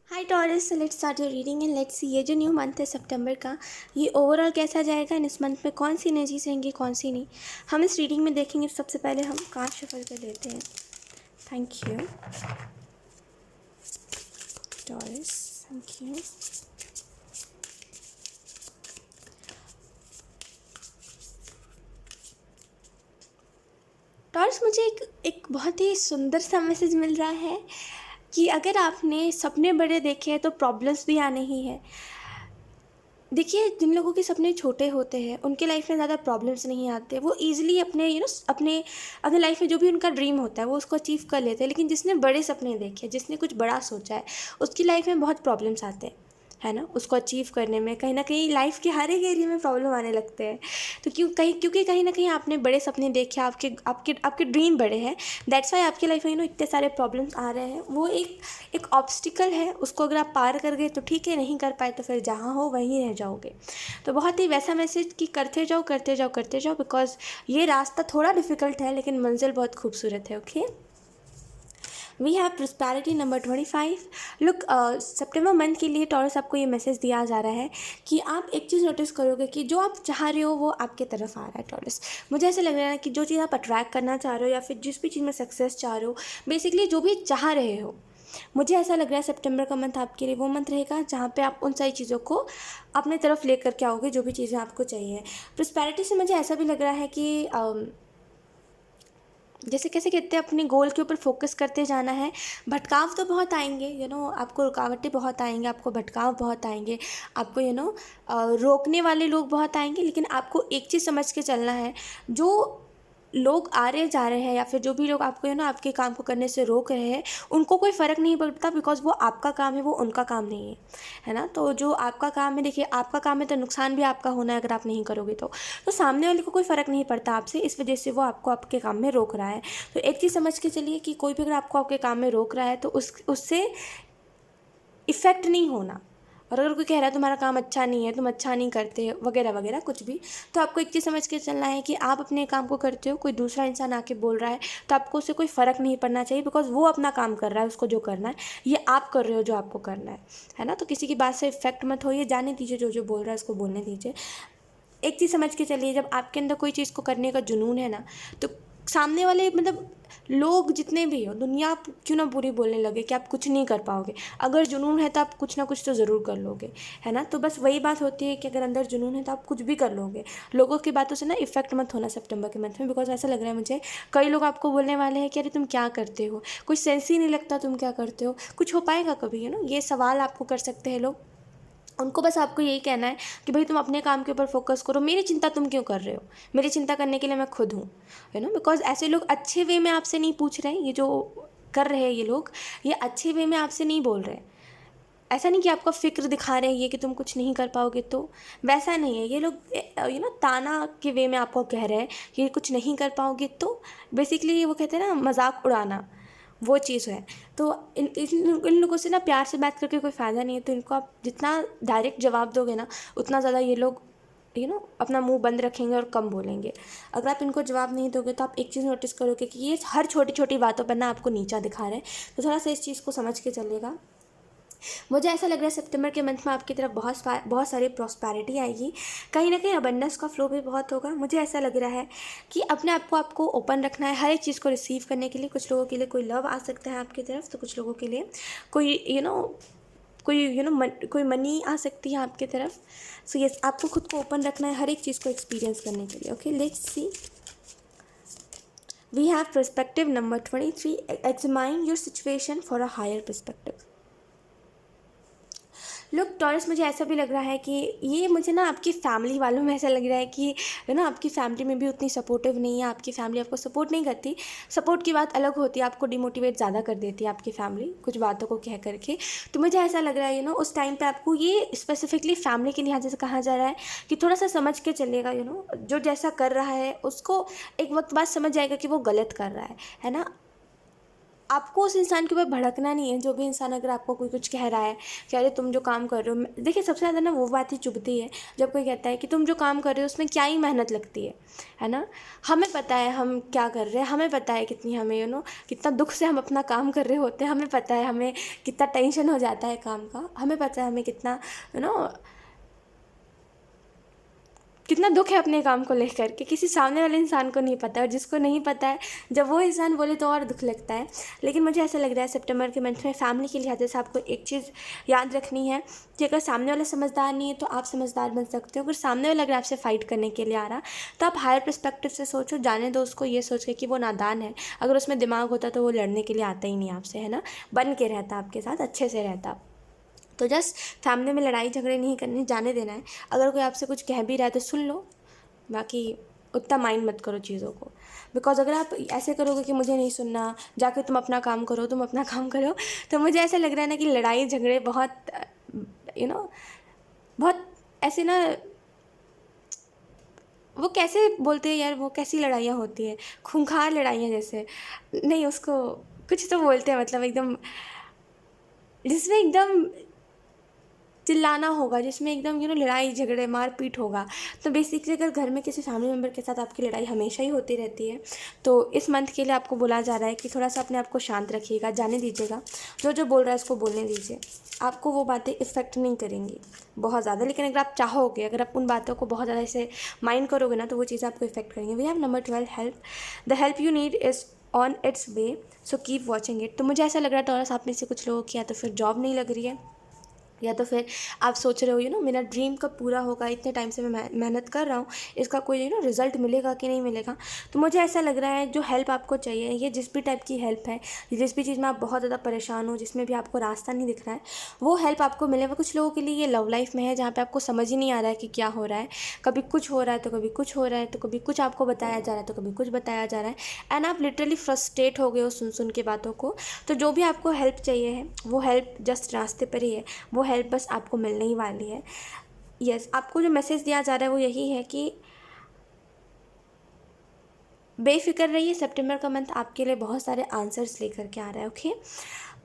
Hi taurus, let's start your reading and let's see ये जो new month है सितंबर का, ये ओवरऑल कैसा जाएगा एंड इस मंथ में कौन सी एनर्जीज रहेंगी कौन सी नहीं, हम इस रीडिंग में देखेंगे। सबसे पहले हम कार्ड शफल कर लेते हैं। Thank you taurus, thank you. Taurus, मुझे एक बहुत ही सुंदर सा मैसेज मिल रहा है कि अगर आपने सपने बड़े देखे हैं तो प्रॉब्लम्स भी आने ही है। देखिए, जिन लोगों के सपने छोटे होते हैं उनके लाइफ में ज़्यादा प्रॉब्लम्स नहीं आते। वो ईजिली अपने अपने अगर लाइफ में जो भी उनका ड्रीम होता है वो उसको अचीव कर लेते हैं। लेकिन जिसने बड़े सपने देखे हैं, जिसने कुछ बड़ा सोचा है, उसकी लाइफ में बहुत प्रॉब्लम्स आते हैं, है ना। उसको अचीव करने में कहीं ना कहीं लाइफ के हर एक एरिया में प्रॉब्लम आने लगते हैं। तो क्योंकि कहीं ना कहीं आपने बड़े सपने देखे, आपके आपके आपके ड्रीम बड़े हैं। दैट्स वाई आपके लाइफ में इतने सारे प्रॉब्लम्स आ रहे हैं। वो एक ऑब्स्टिकल है, उसको अगर आप पार कर गए तो ठीक है, नहीं कर पाए तो फिर जहाँ हो वहीं रह जाओगे। तो बहुत ही वैसा मैसेज कि करते जाओ करते जाओ करते जाओ, बिकॉज ये रास्ता थोड़ा डिफिकल्ट है लेकिन मंजिल बहुत खूबसूरत है। Okay, we have prosperity number 25। Look, सितंबर मंथ के लिए टॉरस आपको ये मैसेज दिया जा रहा है कि आप एक चीज़ नोटिस करोगे कि जो आप चाह रहे हो वो आपके तरफ आ रहा है। टॉरस, मुझे ऐसा लग रहा है कि जो चीज़ आप अट्रैक्ट करना चाह रहे हो या फिर जिस भी चीज़ में सक्सेस चाह रहे हो, बेसिकली जो भी चाह रहे हो, मुझे ऐसा लग रहा है सितंबर का मंथ आपके लिए वो मंथ रहेगा जहाँ पे आप उन सारी चीज़ों को अपने तरफ लेकर के आओगे जो भी चीज़ें आपको चाहिए। प्रोस्पैरिटी से मुझे ऐसा भी लग रहा है कि जैसे कैसे कहते हैं, अपने गोल के ऊपर फोकस करते जाना है। भटकाव तो बहुत आएंगे, आपको रुकावटें बहुत आएंगे, आपको भटकाव बहुत आएंगे, आपको रोकने वाले लोग बहुत आएंगे। लेकिन आपको एक चीज़ समझ के चलना है, जो लोग आ रहे जा रहे हैं या फिर जो भी लोग आपको आपके काम को करने से रोक रहे हैं, उनको कोई फ़र्क नहीं पड़ता, बिकॉज वो आपका काम है, वो उनका काम नहीं है ना। तो जो आपका काम है, देखिए आपका काम है तो नुकसान भी आपका होना है अगर आप नहीं करोगे तो सामने वाले को कोई फ़र्क नहीं पड़ता आपसे, इस वजह से वो आपको आपके काम में रोक रहा है। तो एक चीज़ समझ के चलिए कि कोई भी अगर आपको आपके काम में रोक रहा है तो उससे इफ़ेक्ट नहीं होना। और अगर कोई कह रहा है तुम्हारा काम अच्छा नहीं है, तुम अच्छा नहीं करते वगैरह वगैरह कुछ भी, तो आपको एक चीज़ समझ के चलना है कि आप अपने काम को करते हो, कोई दूसरा इंसान आके बोल रहा है तो आपको उससे कोई फ़र्क नहीं पड़ना चाहिए, बिकॉज वो अपना काम कर रहा है, उसको जो करना है, ये आप कर रहे हो जो आपको करना है ना। तो किसी की बात से इफेक्ट मत होइए, जाने दीजिए, जो जो बोल रहा है उसको बोलने दीजिए। एक चीज़ समझ के चलिए, जब आपके अंदर कोई चीज़ को करने का जुनून है ना, तो सामने वाले लोग जितने भी हो, दुनिया आप क्यों ना बुरी बोलने लगे कि आप कुछ नहीं कर पाओगे, अगर जुनून है तो आप कुछ ना कुछ तो ज़रूर कर लोगे, है ना। तो बस वही बात होती है कि अगर अंदर जुनून है तो आप कुछ भी कर लोगे। लोगों की बातों से ना इफेक्ट मत होना सितंबर के मंथ में, बिकॉज ऐसा लग रहा है मुझे कई लोग आपको बोलने वाले हैं कि अरे तुम क्या करते हो, कुछ सेंस ही नहीं लगता, तुम क्या करते हो, कुछ हो पाएगा कभी, ये सवाल आपको कर सकते हैं लोग। उनको बस आपको यही कहना है कि भाई तुम अपने काम के ऊपर फोकस करो, मेरी चिंता तुम क्यों कर रहे हो, मेरी चिंता करने के लिए मैं खुद हूँ, बिकॉज ऐसे लोग अच्छे वे में आपसे नहीं पूछ रहे हैं, ये जो कर रहे हैं ये लोग, ये अच्छे वे में आपसे नहीं बोल रहे हैं। ऐसा नहीं कि आपका फ़िक्र दिखा रहे हैं ये कि तुम कुछ नहीं कर पाओगे, तो वैसा नहीं है। ये लोग ताना के वे में आपको कह रहे हैं कि कुछ नहीं कर पाओगे, तो बेसिकली वो कहते हैं ना मजाक उड़ाना, वो चीज़ है। तो इन लोगों से ना प्यार से बात करके कोई फ़ायदा नहीं है। तो इनको आप जितना डायरेक्ट जवाब दोगे ना, उतना ज़्यादा ये लोग अपना मुंह बंद रखेंगे और कम बोलेंगे। अगर आप इनको जवाब नहीं दोगे तो आप एक चीज़ नोटिस करोगे कि ये हर छोटी छोटी बातों पर ना आपको नीचा दिखा रहे हैं। तो थोड़ा सा इस चीज़ को समझ के चलेगा। मुझे ऐसा लग रहा है सितंबर के मंथ में आपकी तरफ बहुत सारी प्रॉस्पैरिटी आएगी, कहीं ना कहीं अबंडेंस का फ्लो भी बहुत होगा। मुझे ऐसा लग रहा है कि अपने आप को आपको ओपन रखना है हर एक चीज़ को रिसीव करने के लिए। कुछ लोगों के लिए कोई लव आ सकता है आपकी तरफ, तो कुछ लोगों के लिए कोई कोई मनी आ सकती है आपकी तरफ। सो यस, आपको खुद को ओपन रखना है हर एक चीज़ को एक्सपीरियंस करने के लिए। Okay, let's see. We have perspective number 23। Examine your situation for a higher perspective. Look Taurus, मुझे ऐसा भी लग रहा है कि ये मुझे ना आपकी फैमिली वालों में ऐसा लग रहा है कि आपकी फैमिली में भी उतनी सपोर्टिव नहीं है, आपकी फैमिली आपको सपोर्ट नहीं करती। सपोर्ट की बात अलग होती है, आपको डिमोटिवेट ज़्यादा कर देती है आपकी फैमिली कुछ बातों को कह करके। तो मुझे ऐसा लग रहा है उस टाइम पे आपको ये स्पेसिफिकली फैमिली के लिहाज से कहा जा रहा है कि थोड़ा सा समझ के चलेगा। जो जैसा कर रहा है उसको एक वक्त बाद समझ जाएगा कि वो गलत कर रहा है ना। आपको उस इंसान के ऊपर भड़कना नहीं है। जो भी इंसान अगर आपको कोई कुछ कह रहा है कि अरे तुम जो काम कर रहे हो, देखिए सबसे ज़्यादा ना वो बात ही चुभती है जब कोई कहता है कि तुम जो काम कर रहे हो उसमें क्या ही मेहनत लगती है ना। हमें पता है हम क्या कर रहे हैं, हमें पता है कितनी हमें कितना दुख से हम अपना काम कर रहे होते हैं, हमें पता है हमें कितना टेंशन हो जाता है काम का, हमें पता है हमें कितना कितना दुख है अपने काम को लेकर के। किसी सामने वाले इंसान को नहीं पता, और जिसको नहीं पता है जब वो इंसान बोले तो और दुख लगता है। लेकिन मुझे ऐसा लग रहा है सितंबर के मंथ में फैमिली के लिहाज से आपको एक चीज़ याद रखनी है कि अगर सामने वाला समझदार नहीं है तो आप समझदार बन सकते हो। अगर सामने वाला अगर आपसे फ़ाइट करने के लिए आ रहा तो आप हायर पर्सपेक्टिव से सोचो, जाने दो उसको, ये सोच के कि वो नादान है। अगर उसमें दिमाग होता तो वो लड़ने के लिए आता ही नहीं आपसे, है ना, बन के रहता आपके साथ, अच्छे से रहता। तो जस्ट फैमिली में लड़ाई झगड़े नहीं करने, जाने देना है। अगर कोई आपसे कुछ कह भी रहा है तो सुन लो, बाकी उतना माइंड मत करो चीज़ों को। बिकॉज अगर आप ऐसे करोगे कि मुझे नहीं सुनना, जाके तुम अपना काम करो, तुम अपना काम करो, तो मुझे ऐसा लग रहा है ना कि लड़ाई झगड़े बहुत बहुत ऐसे ना, वो कैसे बोलते हैं यार, वो कैसी लड़ाइयाँ होती है, खूंखार लड़ाइयाँ जैसे, नहीं उसको कुछ तो बोलते हैं, मतलब एकदम जिसमें एकदम चिल्लाना होगा, जिसमें एकदम लड़ाई झगड़े मारपीट होगा। तो बेसिकली अगर घर में किसी फैमिली मेम्बर के साथ आपकी लड़ाई हमेशा ही होती रहती है तो इस मंथ के लिए आपको बोला जा रहा है कि थोड़ा सा अपने आप को शांत रखिएगा, जाने दीजिएगा, जो जो बोल रहा है उसको बोलने दीजिए। आपको वो बातें इफ़ेक्ट नहीं करेंगी बहुत ज़्यादा, लेकिन अगर आप चाहोगे, अगर आप उन बातों को बहुत ज़्यादा ऐसे माइंड करोगे ना तो वो चीज़ें आपको इफेक्ट करेंगी। We have number 12 help, the help you need is on its way, so keep watching it. तो मुझे ऐसा लग रहा है थोड़ा सा आप में से कुछ लोगों की या तो फिर जॉब नहीं लग रही है, या तो फिर आप सोच रहे हो मेरा ड्रीम कब पूरा होगा, इतने टाइम से मैं मेहनत कर रहा हूँ, इसका कोई रिज़ल्ट मिलेगा कि नहीं मिलेगा। तो मुझे ऐसा लग रहा है जो हेल्प आपको चाहिए, ये जिस भी टाइप की हेल्प है, जिस भी चीज़ में आप बहुत ज़्यादा परेशान हो, जिसमें भी आपको रास्ता नहीं दिख रहा है, वो हेल्प आपको मिलेगा। कुछ लोगों के लिए ये लव लाइफ में है जहाँ पर आपको समझ ही नहीं आ रहा है कि क्या हो रहा है, कभी कुछ हो रहा है तो कभी कुछ हो रहा है, तो कभी कुछ आपको बताया जा रहा है तो कभी कुछ बताया जा रहा है, एंड आप लिटरली फ्रस्ट्रेट हो गए हो सुन सुन के बातों को। तो जो भी आपको हेल्प चाहिए है वो हेल्प जस्ट रास्ते पर ही है, वो हेल्प बस आपको मिलने ही वाली है। यस, आपको जो मैसेज दिया जा रहा है वो यही है कि बेफिक्र रहिए, सितंबर का मंथ आपके लिए बहुत सारे आंसर्स लेकर के आ रहा है। Okay,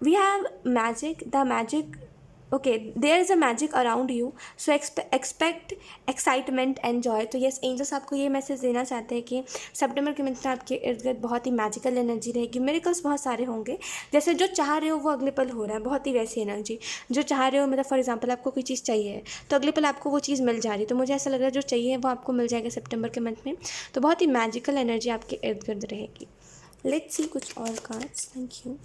we have magic, the magic, okay, there is a magic around you, so expect excitement and joy. तो यस, एंजल्स आपको ये मैसेज देना चाहते हैं कि सितंबर के मंथ में आपके इर्द गिर्द बहुत ही मैजिकल एनर्जी रहेगी, मिरेकल्स बहुत सारे होंगे। जैसे जो चाह रहे हो वो अगले पल हो रहा है, बहुत ही वैसी एनर्जी। जो चाह रहे हो, मतलब फॉर एग्जाम्पल आपको कोई चीज़ चाहिए तो अगले पल आपको वो चीज़ मिल जा रही है। तो मुझे ऐसा लग रहा है जो चाहिए वो आपको मिल जाएगा सितंबर के मंथ में। तो बहुत ही मैजिकल एनर्जी आपके इर्द गिर्द रहेगी। लेट्स सी कुछ और cards. Thank you.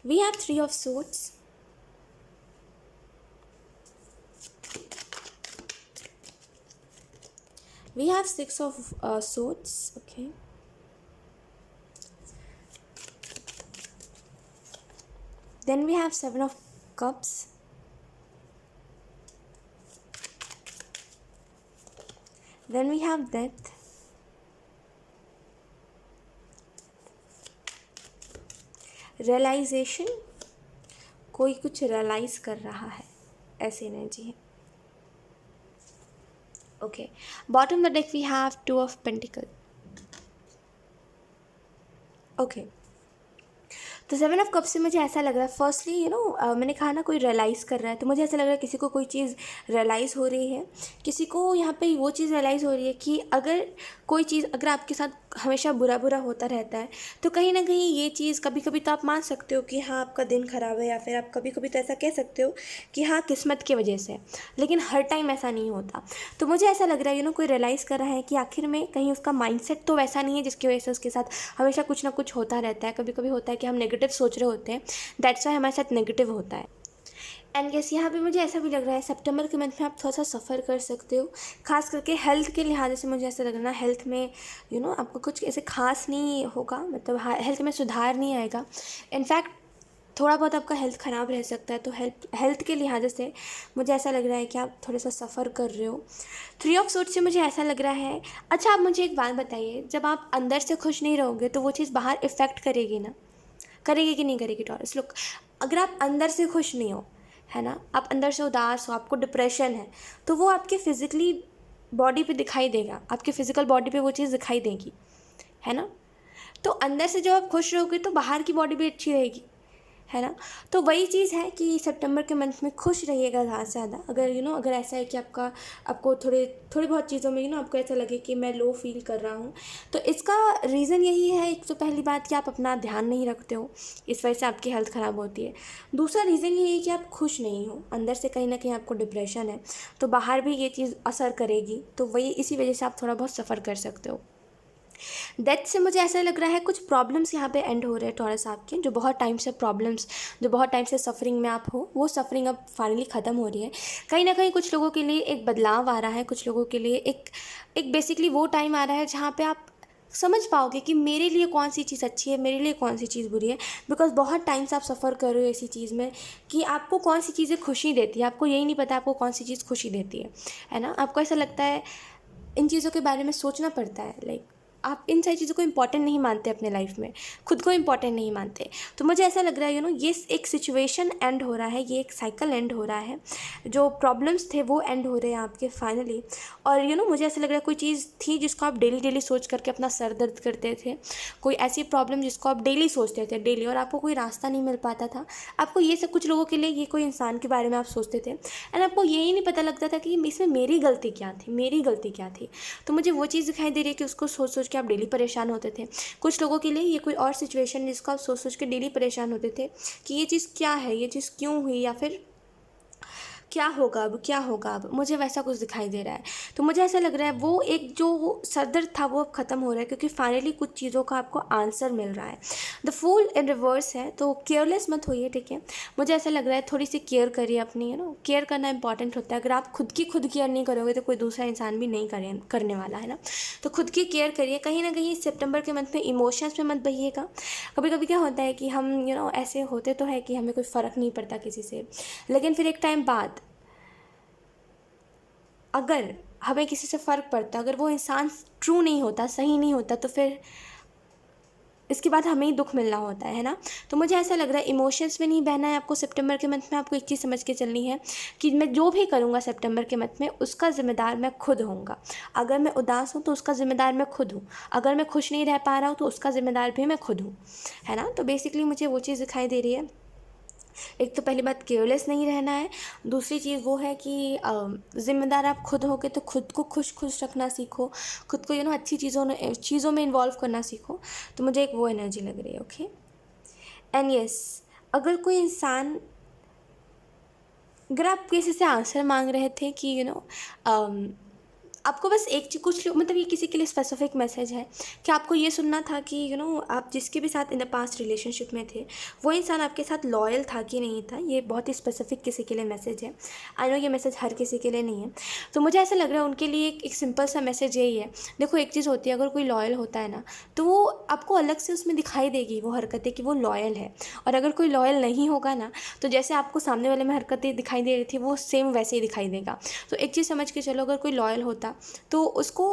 We have 3 of swords, we have 6 of swords, okay, then we have 7 of cups, then we have death, realisation, कोई कुछ रियलाइज़ कर रहा है, ऐसी एनर्जी है। Okay, bottom the deck we have 2 of pentacle. Okay, तो 7 of cup से मुझे ऐसा लग रहा है, फर्स्टली मैंने कहा ना कोई रियलाइज़ कर रहा है, तो मुझे ऐसा लग रहा है किसी को कोई चीज़ रियलाइज़ हो रही है, किसी को यहाँ पे वो चीज़ रियलाइज़ हो रही है कि अगर कोई चीज़ अगर आपके साथ हमेशा बुरा बुरा होता रहता है तो कहीं ना कहीं ये चीज़ कभी कभी तो आप मान सकते हो कि हाँ आपका दिन ख़राब है, या फिर आप कभी कभी तो ऐसा कह सकते हो कि हाँ किस्मत की वजह से, लेकिन हर टाइम ऐसा नहीं होता। तो मुझे ऐसा लग रहा है कोई रियलाइज़ कर रहा है कि आखिर में कहीं उसका माइंडसेट तो वैसा नहीं है जिसकी वजह से उसके साथ हमेशा कुछ ना कुछ होता रहता है। कभी कभी होता है कि हम नेगेटिव सोच रहे होते हैं, दैट्स वाई हमारे साथ नेगेटिव होता है। एंड यस, यहाँ पे मुझे ऐसा भी लग रहा है सितंबर के मंथ में आप थोड़ा सा सफ़र कर सकते हो, खास करके हेल्थ के लिहाज से। मुझे ऐसा लग रहा है हेल्थ में आपको कुछ ऐसे खास नहीं होगा, मतलब हेल्थ में सुधार नहीं आएगा, इनफैक्ट थोड़ा बहुत आपका हेल्थ ख़राब रह सकता है। तो हेल्थ के लिहाज से मुझे ऐसा लग रहा है कि आप थोड़ा सा सफ़र कर रहे हो। 3 ऑफ सोर्ड्स से मुझे ऐसा लग रहा है, अच्छा आप मुझे एक बात बताइए, जब आप अंदर से खुश नहीं रहोगे तो वो चीज़ बाहर इफ़ेक्ट करेगी ना, करेगी कि नहीं करेगी टॉरस? लुक, अगर आप अंदर से खुश नहीं हो, है ना, आप अंदर से उदास हो, आपको डिप्रेशन है, तो वो आपके फिज़िकली बॉडी पे दिखाई देगा, आपके फिज़िकल बॉडी पे वो चीज़ दिखाई देगी। है ना। तो अंदर से जब आप खुश रहोगे तो बाहर की बॉडी भी अच्छी रहेगी, है ना। तो वही चीज़ है कि सितंबर के मंथ में खुश रहिएगा ज़्यादा से ज़्यादा। अगर अगर ऐसा है कि आपको थोड़ी बहुत चीज़ों में आपको ऐसा लगे कि मैं लो फील कर रहा हूँ, तो इसका रीज़न यही है, एक तो पहली बात कि आप अपना ध्यान नहीं रखते हो, इस वजह से आपकी हेल्थ ख़राब होती है। दूसरा रीज़न ये है कि आप खुश नहीं हो, अंदर से कहीं ना कहीं आपको डिप्रेशन है, तो बाहर भी ये चीज़ असर करेगी, तो वही इसी वजह से आप थोड़ा बहुत सफ़र कर सकते हो। दैट से मुझे ऐसा लग रहा है कुछ प्रॉब्लम्स यहाँ पे एंड हो रहे हैं टॉरस आपके, जो बहुत टाइम से प्रॉब्लम्स, जो बहुत टाइम से सफरिंग में आप हो, वो सफरिंग अब फाइनली ख़त्म हो रही है। कहीं ना कहीं कुछ लोगों के लिए एक बदलाव आ रहा है, कुछ लोगों के लिए एक एक बेसिकली वो टाइम आ रहा है जहाँ पे आप समझ पाओगे कि मेरे लिए कौन सी चीज़ अच्छी है, मेरे लिए कौन सी चीज़ बुरी है। बिकॉज बहुत टाइम से आप सफ़र कर रहे हो ऐसी चीज़ में कि आपको कौन सी चीज़ें खुशी देती है, आपको यही नहीं पता आपको कौन सी चीज़ खुशी देती है ना। आपको ऐसा लगता है, इन चीज़ों के बारे में सोचना पड़ता है, लाइक आप इन सारी चीज़ों को इम्पॉर्टेंट नहीं मानते अपने लाइफ में, खुद को इम्पॉर्टेंट नहीं मानते। तो मुझे ऐसा लग रहा है ये एक सिचुएशन एंड हो रहा है, ये एक साइकिल एंड हो रहा है, जो प्रॉब्लम्स थे वो एंड हो रहे हैं आपके फाइनली। और मुझे ऐसा लग रहा है कोई चीज़ थी जिसको आप डेली डेली सोच करके अपना सर दर्द करते थे, कोई ऐसी प्रॉब्लम जिसको आप डेली सोचते थे डेली, और आपको कोई रास्ता नहीं मिल पाता था। आपको ये सब, कुछ लोगों के लिए ये कोई इंसान के बारे में आप सोचते थे एंड आपको यही नहीं पता लगता था कि इसमें मेरी गलती क्या थी, मेरी गलती क्या थी। तो मुझे वो चीज़ दिखाई दे रही है कि उसको सोच सोच के आप डेली परेशान होते थे। कुछ लोगों के लिए ये कोई और सिचुएशन जिसको आप सोच सोच के डेली परेशान होते थे कि ये चीज़ क्या है, ये चीज़ क्यों हुई, या फिर क्या होगा अब, क्या होगा अब, मुझे वैसा कुछ दिखाई दे रहा है। तो मुझे ऐसा लग रहा है वो एक जो सरदर्द था वो अब ख़त्म हो रहा है, क्योंकि फाइनली कुछ चीज़ों का आपको आंसर मिल रहा है। द फूल इन रिवर्स है, तो केयरलेस मत होइए, ठीक है। मुझे ऐसा लग रहा है थोड़ी सी केयर करिए अपनी, केयर करना इंपॉर्टेंट होता है। अगर आप खुद केयर नहीं करोगे तो कोई दूसरा इंसान भी नहीं करने वाला है ना। तो खुद की केयर करिए। कहीं ना कहीं सितंबर के मंथ में इमोशंस में मत बहिएगा। कभी कभी क्या होता है कि हम ऐसे होते तो है कि हमें कोई फ़र्क नहीं पड़ता किसी से, लेकिन फिर एक टाइम बाद अगर हमें किसी से फ़र्क पड़ता, अगर वो इंसान ट्रू नहीं होता, सही नहीं होता, तो फिर इसके बाद हमें ही दुख मिलना होता है ना। तो मुझे ऐसा लग रहा है इमोशंस में नहीं बहना है आपको सितंबर के मंथ में। आपको एक चीज़ समझ के चलनी है कि मैं जो भी करूँगा सितंबर के मंथ में, उसका ज़िम्मेदार मैं खुद होऊंगा। अगर मैं उदास हूँ तो उसका ज़िम्मेदार मैं खुद हूँ, अगर मैं खुश नहीं रह पा रहा हूँ तो उसका ज़िम्मेदार भी मैं खुद हूँ, है ना। तो बेसिकली मुझे वो चीज़ दिखाई दे रही है। एक तो पहली बात केयरलेस नहीं रहना है, दूसरी चीज़ वो है कि ज़िम्मेदार आप खुद होगे, तो खुद को खुश रखना सीखो, खुद को अच्छी चीज़ों में इन्वॉल्व करना सीखो। तो मुझे एक वो एनर्जी लग रही है, ओके। एंड यस, अगर कोई इंसान, अगर आप किसी से आंसर मांग रहे थे कि आपको बस एक चीज़, कुछ लोग, मतलब ये किसी के लिए स्पेसिफिक मैसेज है कि आपको ये सुनना था कि आप जिसके भी साथ इन द पास्ट रिलेशनशिप में थे, वो इंसान आपके साथ लॉयल था कि नहीं था। ये बहुत ही स्पेसिफिक किसी के लिए मैसेज है। आई नो ये मैसेज हर किसी के लिए नहीं है। तो मुझे ऐसा लग रहा है उनके लिए एक सिंपल सा मैसेज यही है। देखो, एक चीज़ होती है, अगर कोई लॉयल होता है ना, तो वो आपको अलग से उसमें दिखाई देगी वो हरकतें कि वो लॉयल है। और अगर कोई लॉयल नहीं होगा ना, तो जैसे आपको सामने वाले में हरकतें दिखाई दे रही थी, वो सेम वैसे ही दिखाई देगा। तो एक चीज़ समझ के चलो, अगर कोई लॉयल होता तो उसको,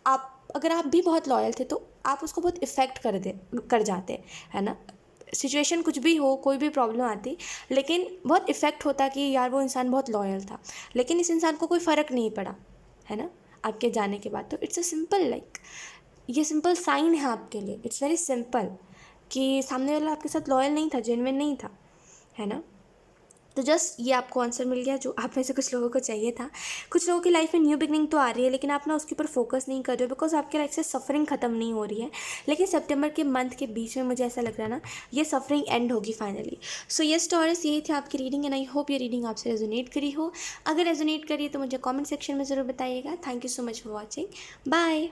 अगर आप भी बहुत लॉयल थे तो आप उसको बहुत इफ़ेक्ट कर जाते, है ना। सिचुएशन कुछ भी हो, कोई भी प्रॉब्लम आती, लेकिन बहुत इफ़ेक्ट होता कि यार वो इंसान बहुत लॉयल था, लेकिन इस इंसान को कोई फ़र्क नहीं पड़ा, है ना, आपके जाने के बाद। तो इट्स अ सिंपल, लाइक ये सिंपल साइन है आपके लिए, इट्स वेरी सिंपल, कि सामने वाला आपके साथ लॉयल नहीं था, जेन्युइन नहीं था, है ना। तो जस्ट ये आपको आंसर मिल गया जो आप में से कुछ लोगों को चाहिए था। कुछ लोगों की लाइफ में न्यू बिगनिंग तो आ रही है, लेकिन आप ना उसके ऊपर फोकस नहीं कर रहे हो, बिकॉज आपके लाइफ से सफरिंग ख़त्म नहीं हो रही है। लेकिन सितंबर के मंथ के बीच में मुझे ऐसा लग रहा है ना, ये सफरिंग एंड होगी फाइनली। सो यस टॉरस, यही थी आपकी रीडिंग एंड आई होप ये रीडिंग आपसे रेजोनेट करी हो। अगर रेजोनेट करी है तो मुझे कॉमेंट सेक्शन में ज़रूर बताइएगा। Thank you so much for watching. Bye.